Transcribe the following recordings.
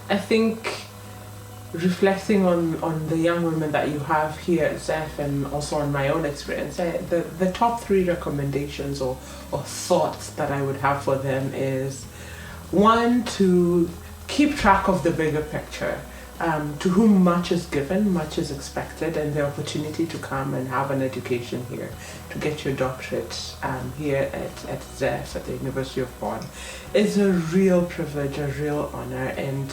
I think reflecting on the young women that you have here at ZEF and also on my own experience, the top 3 recommendations or thoughts that I would have for them is, 1, to keep track of the bigger picture. To whom much is given, much is expected, and the opportunity to come and have an education here, to get your doctorate here at ZEF, at the University of Bonn, is a real privilege, a real honor, and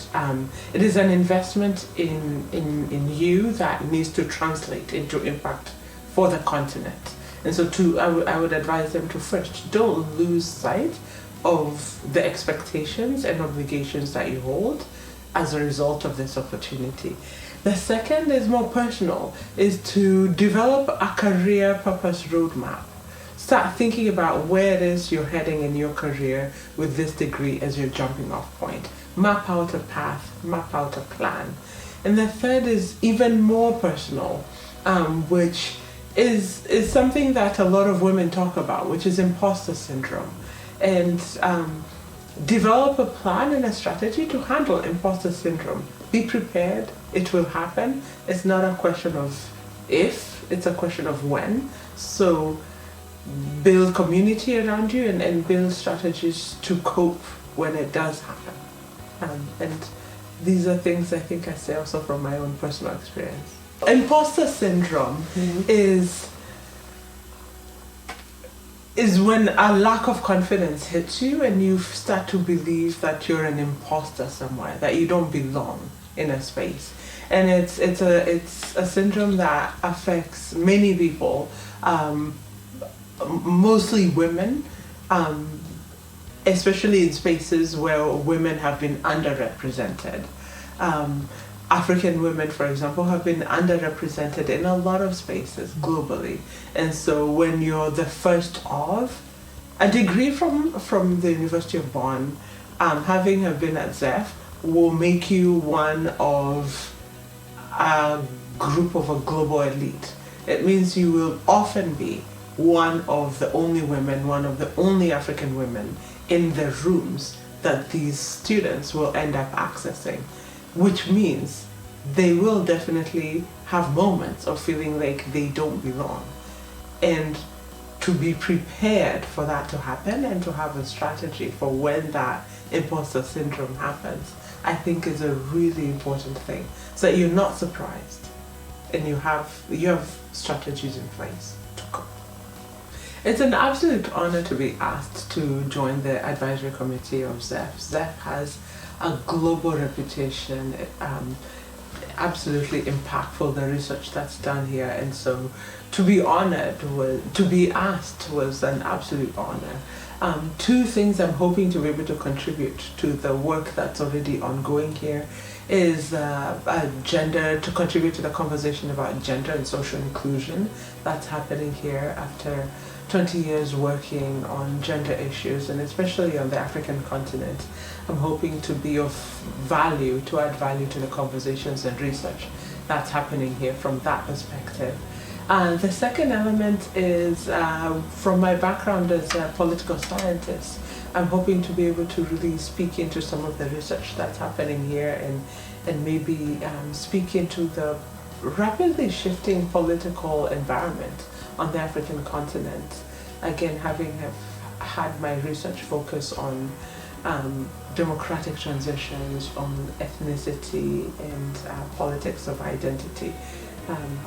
it is an investment in you that needs to translate into impact for the continent. And so I would advise them to first, don't lose sight of the expectations and obligations that you hold as a result of this opportunity. The second is more personal, is to develop a career purpose roadmap. Start thinking about where it is you're heading in your career with this degree as your jumping off point. Map out a path, map out a plan. And the third is even more personal, which is something that a lot of women talk about, which is imposter syndrome. And develop a plan and a strategy to handle imposter syndrome. Be prepared, it will happen. It's not a question of if, it's a question of when. So build community around you and build strategies to cope when it does happen. And these are things I think I say also from my own personal experience. Imposter syndrome is when a lack of confidence hits you and you start to believe that you're an imposter somewhere, that you don't belong in a space. And it's a syndrome that affects many people, mostly women, especially in spaces where women have been underrepresented. African women, for example, have been underrepresented in a lot of spaces globally. And so when you're the first of, a degree from the University of Bonn, having been at ZEF, will make you one of a group of a global elite. It means you will often be one of the only women, one of the only African women in the rooms that these students will end up accessing, which means they will definitely have moments of feeling like they don't belong. And to be prepared for that to happen and to have a strategy for when that imposter syndrome happens, I think is a really important thing, so that you're not surprised and you have strategies in place to cope. It's an absolute honor to be asked to join the advisory committee of ZEF. ZEF has a global reputation, absolutely impactful, the research that's done here, and so to be honored, to be asked was an absolute honor. 2 things I'm hoping to be able to contribute to the work that's already ongoing here is to contribute to the conversation about gender and social inclusion that's happening here after 20 years working on gender issues, and especially on the African continent. I'm hoping to be of value, to add value to the conversations and research that's happening here from that perspective. The second element is, from my background as a political scientist, I'm hoping to be able to really speak into some of the research that's happening here and maybe speak into the rapidly shifting political environment on the African continent. Again, having had my research focus on democratic transitions, on ethnicity and politics of identity,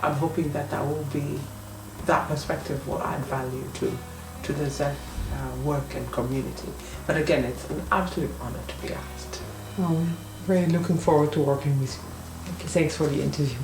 I'm hoping that that perspective will add value to the ZEF work and community. But again, it's an absolute honor to be asked. Well, we're really looking forward to working with you. Thanks for the interview.